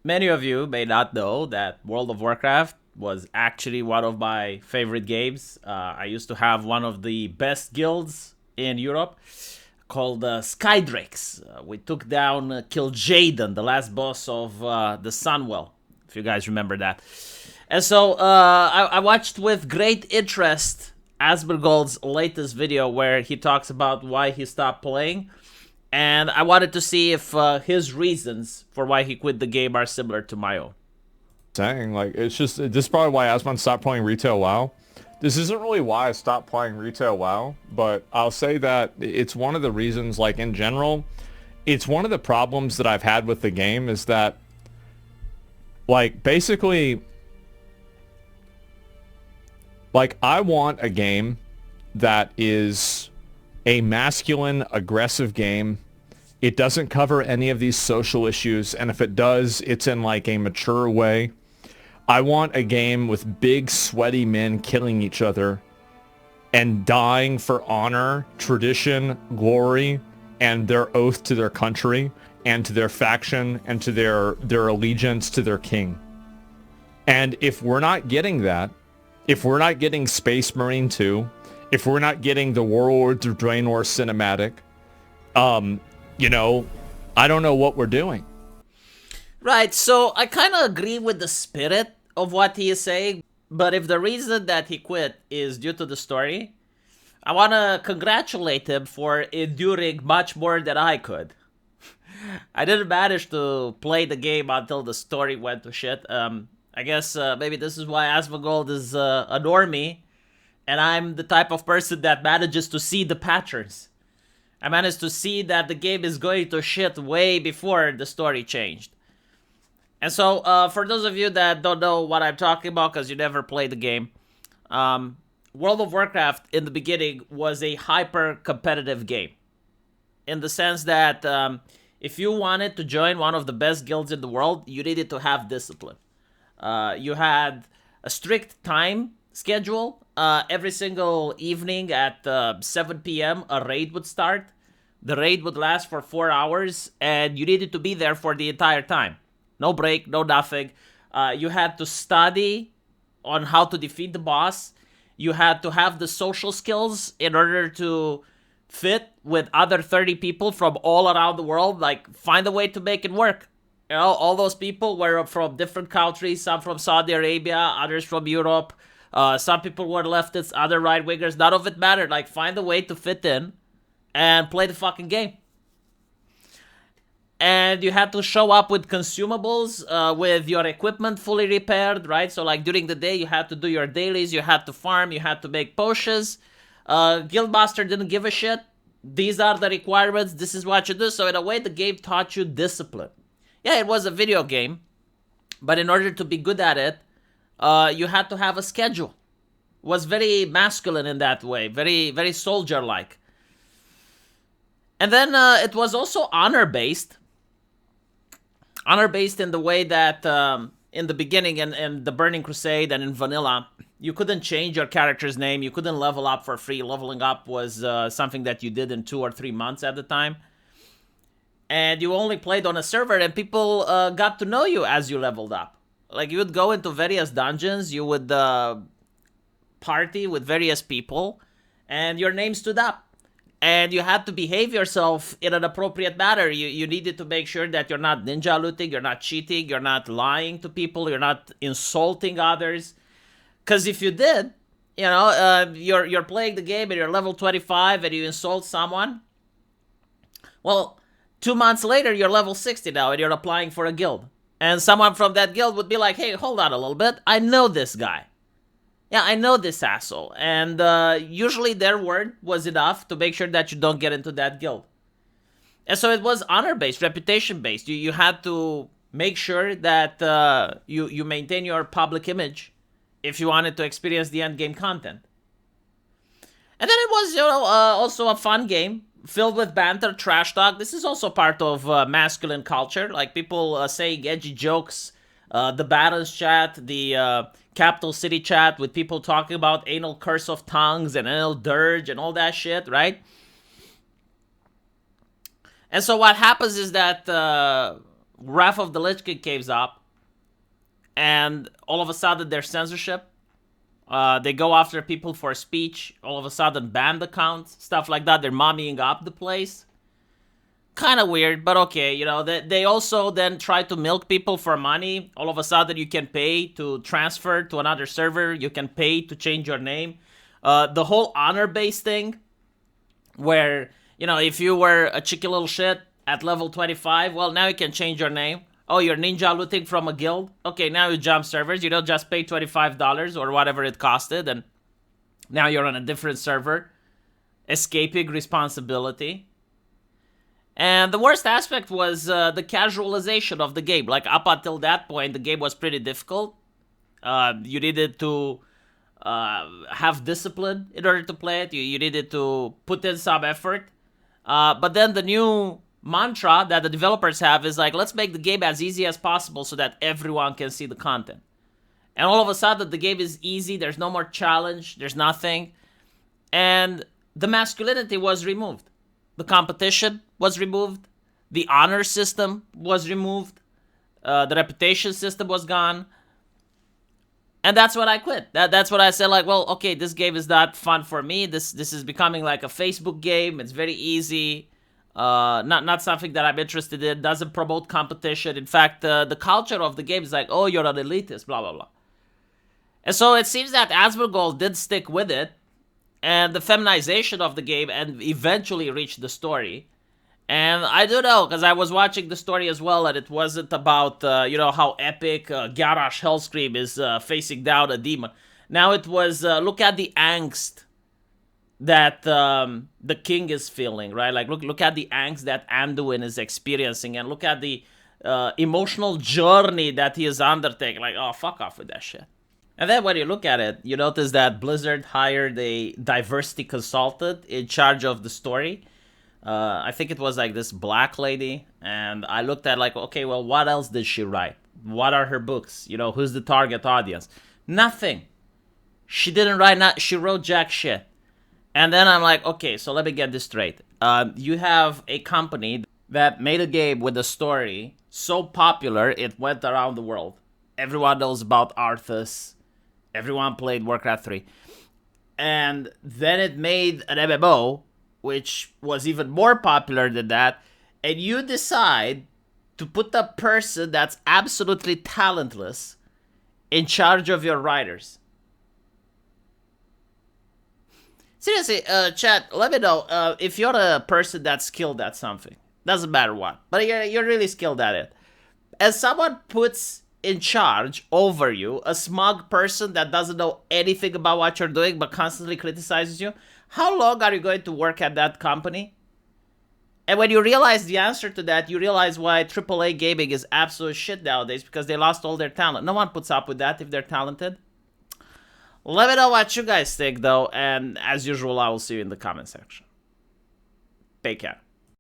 Many of you may not know that World of Warcraft was actually one of my favorite games. I used to have one of the best guilds in Europe called Skydrakes. We took down Kil'jaeden, the last boss of the Sunwell, if you guys remember that. And so I watched with great interest Asbergold's latest video where he talks about why he stopped playing. And I wanted to see if his reasons for why he quit the game are similar to my own. Saying like it's just this is probably why Asmon stopped playing retail WoW. This isn't really why I stopped playing retail WoW, but I'll say that it's one of the reasons, like in general, it's one of the problems that I've had with the game is that like basically like I want a game that is a masculine, aggressive game. It doesn't cover any of these social issues, and if it does, it's in like a mature way. I want a game with big, sweaty men killing each other and dying for honor, tradition, glory, and their oath to their country and to their faction and to their allegiance to their king. And if we're not getting that, if we're not getting Space Marine 2, if we're not getting the Warlords of Draenor cinematic, you know, I don't know what we're doing. Right, so I kind of agree with the spirit of what he is saying, but if the reason that he quit is due to the story, I want to congratulate him for enduring much more than I could. I didn't manage to play the game until the story went to shit. I guess maybe this is why Asmongold is a normie, and I'm the type of person that manages to see the patterns. I managed to see that the game is going to shit way before the story changed. And so, for those of you that don't know what I'm talking about because you never played the game, World of Warcraft in the beginning was a hyper-competitive game. In the sense that if you wanted to join one of the best guilds in the world, you needed to have discipline. You had a strict time schedule. Every single evening at 7 p.m. a raid would start. The raid would last for 4 hours, and you needed to be there for the entire time. No break, no nothing. You had to study on how to defeat the boss. You had to have the social skills in order to fit with other 30 people from all around the world. Like, find a way to make it work. You know, all those people were from different countries, some from Saudi Arabia, others from Europe. Some people were leftists, other right-wingers. None of it mattered. Like, find a way to fit in and play the fucking game. And you had to show up with consumables, with your equipment fully repaired, right? So, like, during the day, you had to do your dailies, you had to farm, you had to make potions. Guildmaster didn't give a shit. These are the requirements. This is what you do. So, in a way, the game taught you discipline. Yeah, it was a video game, but in order to be good at it, you had to have a schedule. It was very masculine in that way, very, very soldier-like. And then it was also honor-based. Honor-based in the way that in the beginning in the Burning Crusade and in Vanilla, you couldn't change your character's name. You couldn't level up for free. Leveling up was something that you did in 2 or 3 months at the time. And you only played on a server, and people got to know you as you leveled up. Like, you would go into various dungeons, you would party with various people, and your name stood up. And you had to behave yourself in an appropriate manner. You needed to make sure that you're not ninja looting, you're not cheating, you're not lying to people, you're not insulting others. Because if you did, you know, you're playing the game and you're level 25 and you insult someone, well, 2 months later, you're level 60 now and you're applying for a guild. And someone from that guild would be like, hey, hold on a little bit. I know this guy. Yeah, I know this asshole. And usually their word was enough to make sure that you don't get into that guild. And so it was honor-based, reputation-based. You had to make sure that you maintain your public image if you wanted to experience the endgame content. And then it was, you know, also a fun game filled with banter, trash talk. This is also part of masculine culture, like people saying edgy jokes, the Barons chat, the Capital City chat with people talking about anal curse of tongues and anal dirge and all that shit, right? And so what happens is that Wrath of the Lich King caves up, and all of a sudden there's censorship. They go after people for speech. All of a sudden, banned accounts, stuff like that. They're mommying up the place. Kind of weird, but okay. You know, they also then try to milk people for money. All of a sudden, you can pay to transfer to another server. You can pay to change your name. The whole honor-based thing, where, you know, if you were a cheeky little shit at level 25, well, now you can change your name. Oh, you're ninja looting from a guild? Okay, now you jump servers. You don't just pay $25 or whatever it costed, and now you're on a different server, escaping responsibility. And the worst aspect was the casualization of the game. Like, up until that point, the game was pretty difficult. You needed to have discipline in order to play it. You needed to put in some effort. But then the new mantra that the developers have is like, let's make the game as easy as possible so that everyone can see the content. And all of a sudden, the game is easy. There's no more challenge. There's nothing. And the masculinity was removed. The competition was removed. The honor system was removed. The reputation system was gone. And that's when I quit. That's what I said, like, well, okay, this game is not fun for me. This is becoming like a Facebook game. It's very easy. Not something that I'm interested in. Doesn't promote competition. In fact, the culture of the game is like, oh, you're an elitist, blah, blah, blah. And so it seems that Asmongold did stick with it, and the feminization of the game, and eventually reached the story. And I do know, because I was watching the story as well, and it wasn't about, you know, how epic Garrosh Hellscream is facing down a demon. Now it was, look at the angst that the king is feeling, right? Like, look at the angst that Anduin is experiencing, and look at the emotional journey that he is undertaking. Like, oh, fuck off with that shit. And then when you look at it, you notice that Blizzard hired a diversity consultant in charge of the story. I think it was like this black lady, and I looked at like, okay, well, what else did she write? What are her books? You know, who's the target audience? Nothing. She didn't write, she wrote jack shit. And then I'm like, okay, so let me get this straight. You have a company that made a game with a story so popular it went around the world. Everyone knows about Arthas. Everyone played Warcraft 3. And then it made an MMO, which was even more popular than that. And you decide to put a person that's absolutely talentless in charge of your writers. Seriously, chat, let me know if you're a person that's skilled at something. Doesn't matter what, but you're really skilled at it. As someone puts in charge over you a smug person that doesn't know anything about what you're doing but constantly criticizes you, how long are you going to work at that company? And when you realize the answer to that, you realize why AAA gaming is absolute shit nowadays, because they lost all their talent. No one puts up with that if they're talented. Let me know what you guys think, though, and as usual, I will see you in the comment section. Take care.